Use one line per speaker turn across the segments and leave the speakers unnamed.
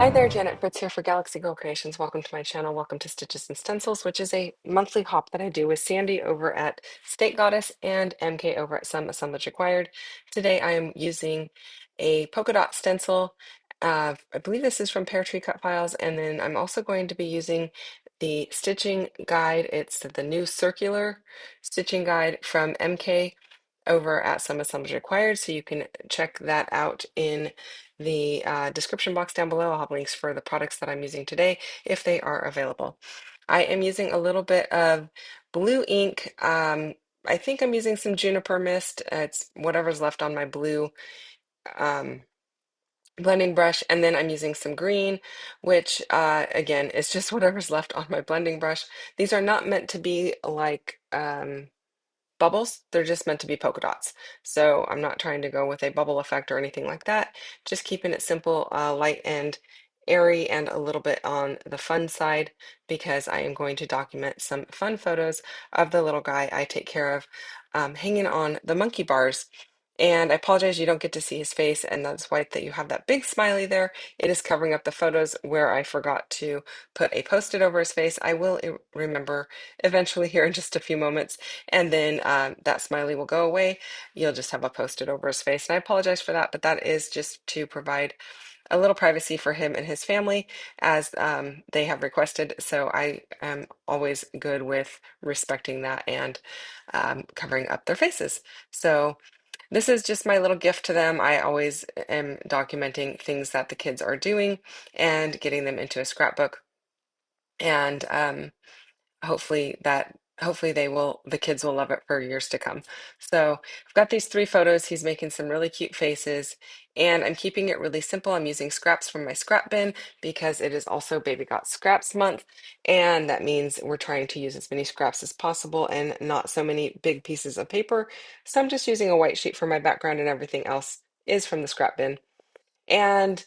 Hi there, Janet Fritz here for Galaxy Girl Creations. Welcome to my channel. Welcome to Stitches and Stencils, which is a monthly hop that I do with Sandy over at State Goddess and MK over at Some Assemblage Required. Today I am using a polka dot stencil. I believe this is from Pear Tree Cut Files, and then I'm also going to be using the stitching guide. It's the new circular stitching guide from MK over at Some Assemblage Required, so you can check that out in the description box down below. I'll have links for the products that I'm using today if they are available. I am using a little bit of blue ink. I think I'm using some juniper mist. It's whatever's left on my blue um, blending brush, and then I'm using some green, which again is just whatever's left on my blending brush. These are not meant to be like bubbles. They're just meant to be polka dots. So I'm not trying to go with a bubble effect or anything like that. Just keeping it simple, light and airy, and a little bit on the fun side because I am going to document some fun photos of the little guy I take care of hanging on the monkey bars. And I apologize you don't get to see his face, and that's why that you have that big smiley there. It is covering up the photos where I forgot to put a post-it over his face. I will remember eventually here in just a few moments, and then that smiley will go away. You'll just have a post-it over his face, and I apologize for that, but that is just to provide a little privacy for him and his family as they have requested. So I am always good with respecting that and covering up their faces. So this is just my little gift to them. I always am documenting things that the kids are doing and getting them into a scrapbook. And hopefully the kids will love it for years to come. So I've got these three photos. He's making some really cute faces, and I'm keeping it really simple. I'm using scraps from my scrap bin because it is also Baby Got Scraps month, and that means we're trying to use as many scraps as possible and not so many big pieces of paper. So I'm just using a white sheet for my background, and everything else is from the scrap bin. And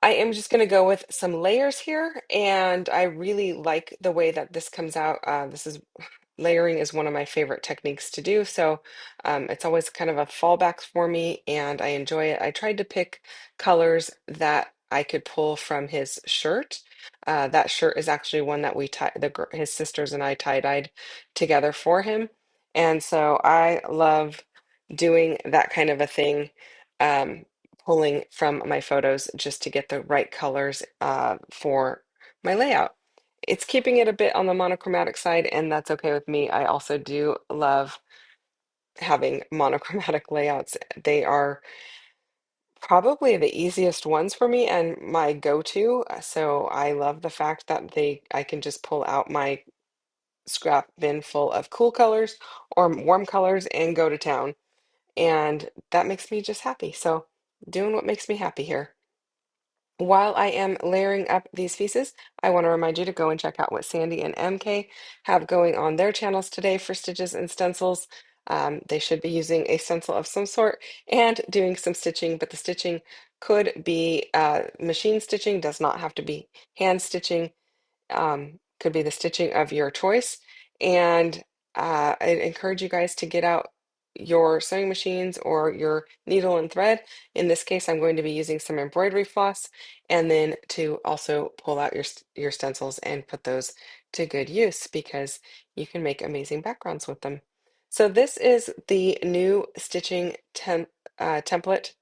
I am just going to go with some layers here, and I really like the way that this comes out. Layering is one of my favorite techniques to do, so it's always kind of a fallback for me, and I enjoy it. I tried to pick colors that I could pull from his shirt. That shirt is actually one that his sisters and I tie-dyed together for him, and so I love doing that kind of a thing. Um, Pulling from my photos just to get the right colors for my layout. It's keeping it a bit on the monochromatic side, and that's okay with me. I also do love having monochromatic layouts. They are probably the easiest ones for me and my go-to. So I love the fact that I can just pull out my scrap bin full of cool colors or warm colors and go to town. And that makes me just happy. So doing what makes me happy here. While I am layering up these pieces, I want to remind you to go and check out what Sandy and MK have going on their channels today for Stitches and Stencils. They should be using a stencil of some sort and doing some stitching, but the stitching could be machine stitching, does not have to be hand stitching, could be the stitching of your choice. And I encourage you guys to get out your sewing machines or your needle and thread. In this case, I'm going to be using some embroidery floss, and then to also pull out your stencils and put those to good use because you can make amazing backgrounds with them. So this is the new stitching template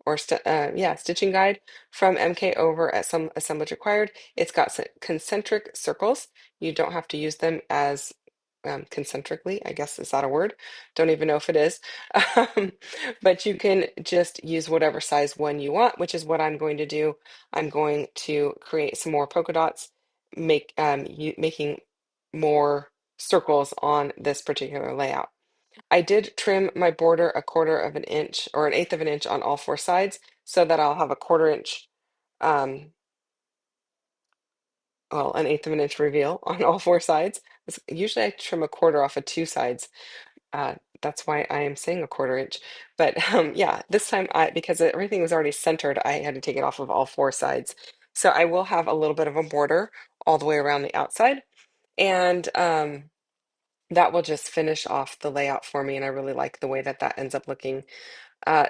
or stitching guide from MK over at Some Assemblage Required. It's got concentric circles. You don't have to use them as concentrically, I guess is that a word? Don't even know if it is. Um, but you can just use whatever size one you want, which is what I'm going to do. I'm going to create some more polka dots, making more circles on this particular layout. I did trim my border a quarter of an inch or an eighth of an inch on all four sides so that I'll have a quarter inch, um, well, an eighth of an inch reveal on all four sides. Usually I trim a quarter off of two sides. That's why I am saying a quarter inch. But yeah, this time because everything was already centered, I had to take it off of all four sides. So I will have a little bit of a border all the way around the outside. And that will just finish off the layout for me. And I really like the way that that ends up looking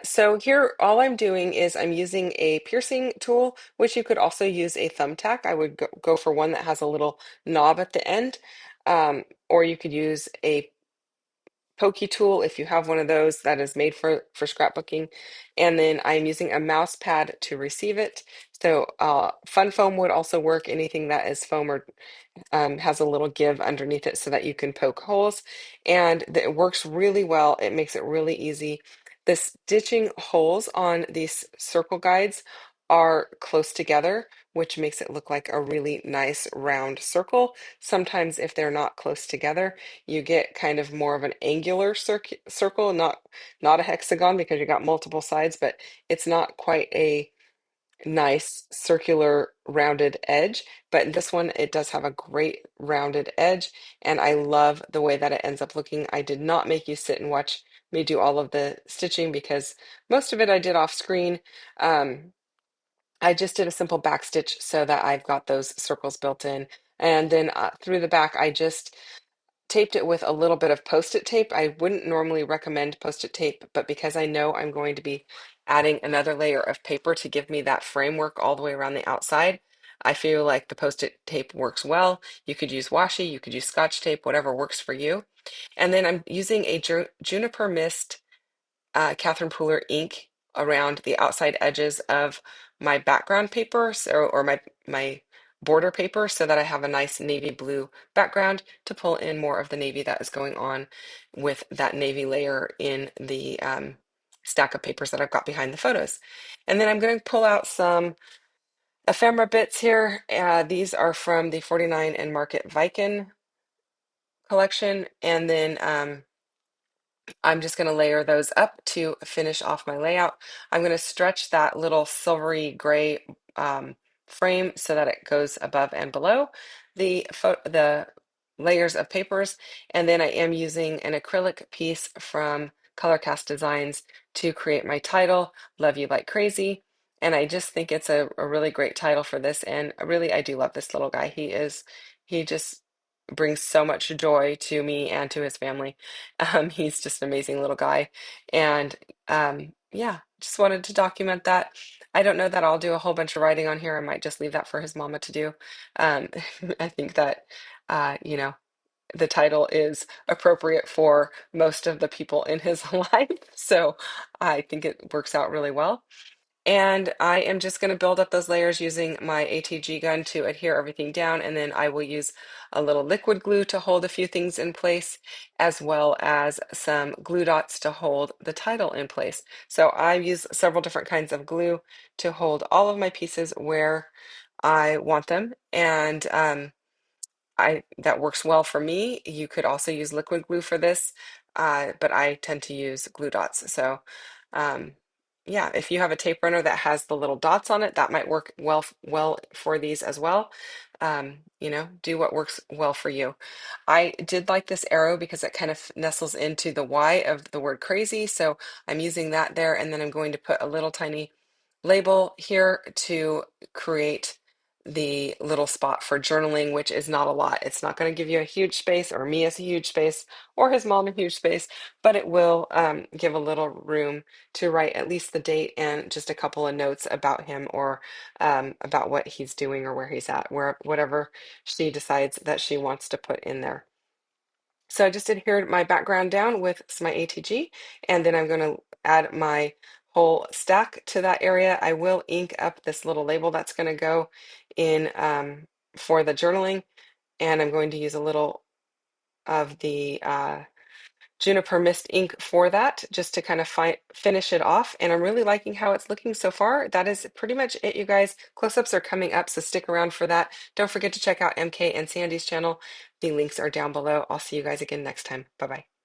So here, all I'm doing is I'm using a piercing tool, which you could also use a thumbtack. I would go for one that has a little knob at the end, or you could use a pokey tool if you have one of those that is made for scrapbooking. And then I'm using a mouse pad to receive it. So fun foam would also work. Anything that is foam or has a little give underneath it so that you can poke holes. And it works really well. It makes it really easy. The stitching holes on these circle guides are close together, which makes it look like a really nice round circle. Sometimes if they're not close together, you get kind of more of an angular circle, not a hexagon because you got multiple sides, but it's not quite a nice circular rounded edge. But this one, it does have a great rounded edge, and I love the way that it ends up looking. I did not make you sit and watch me do all of the stitching because most of it I did off screen. Um, I just did a simple back stitch so that I've got those circles built in. And then through the back, I just taped it with a little bit of post-it tape. I wouldn't normally recommend post-it tape, but because I know I'm going to be adding another layer of paper to give me that framework all the way around the outside, I feel like the post-it tape works well. You could use washi, you could use Scotch tape, whatever works for you. And then I'm using a juniper mist Catherine Pooler ink around the outside edges of my background paper, or my border paper, so that I have a nice navy blue background to pull in more of the navy that is going on with that navy layer in the stack of papers that I've got behind the photos. And then I'm going to pull out some ephemera bits here. These are from the 49 and Market Viken collection, and then I'm just going to layer those up to finish off my layout. I'm going to stretch that little silvery gray frame so that it goes above and below the layers of papers. And then I am using an acrylic piece from Colorcast Designs to create my title, Love You Like Crazy. And I just think it's a really great title for this. And really, I do love this little guy. He just brings so much joy to me and to his family. He's just an amazing little guy. And yeah, just wanted to document that. I don't know that I'll do a whole bunch of writing on here. I might just leave that for his mama to do. Um, I think that, you know, the title is appropriate for most of the people in his life. So I think it works out really well. And I am just going to build up those layers using my ATG gun to adhere everything down. And then I will use a little liquid glue to hold a few things in place, as well as some glue dots to hold the title in place. So I use several different kinds of glue to hold all of my pieces where I want them. And that works well for me. You could also use liquid glue for this, but I tend to use glue dots. So, um, yeah, if you have a tape runner that has the little dots on it, that might work well for these as well. Do what works well for you. I did like this arrow because it kind of nestles into the Y of the word crazy. So I'm using that there, and then I'm going to put a little tiny label here to create the little spot for journaling, which is not a lot. It's not going to give you a huge space, or me as a huge space, or his mom a huge space, but it will give a little room to write at least the date and just a couple of notes about him, or about what he's doing or where he's at, whatever she decides that she wants to put in there. So I just adhered my background down with my ATG, and then I'm going to add my whole stack to that area. I will ink up this little label that's going to go in for the journaling, and I'm going to use a little of the Juniper Mist ink for that, just to kind of finish it off. And I'm really liking how it's looking so far. That is pretty much it, you guys. Close-ups are coming up, so stick around for that. Don't forget to check out MK and Sandy's channel. The links are down below. I'll see you guys again next time. Bye-bye.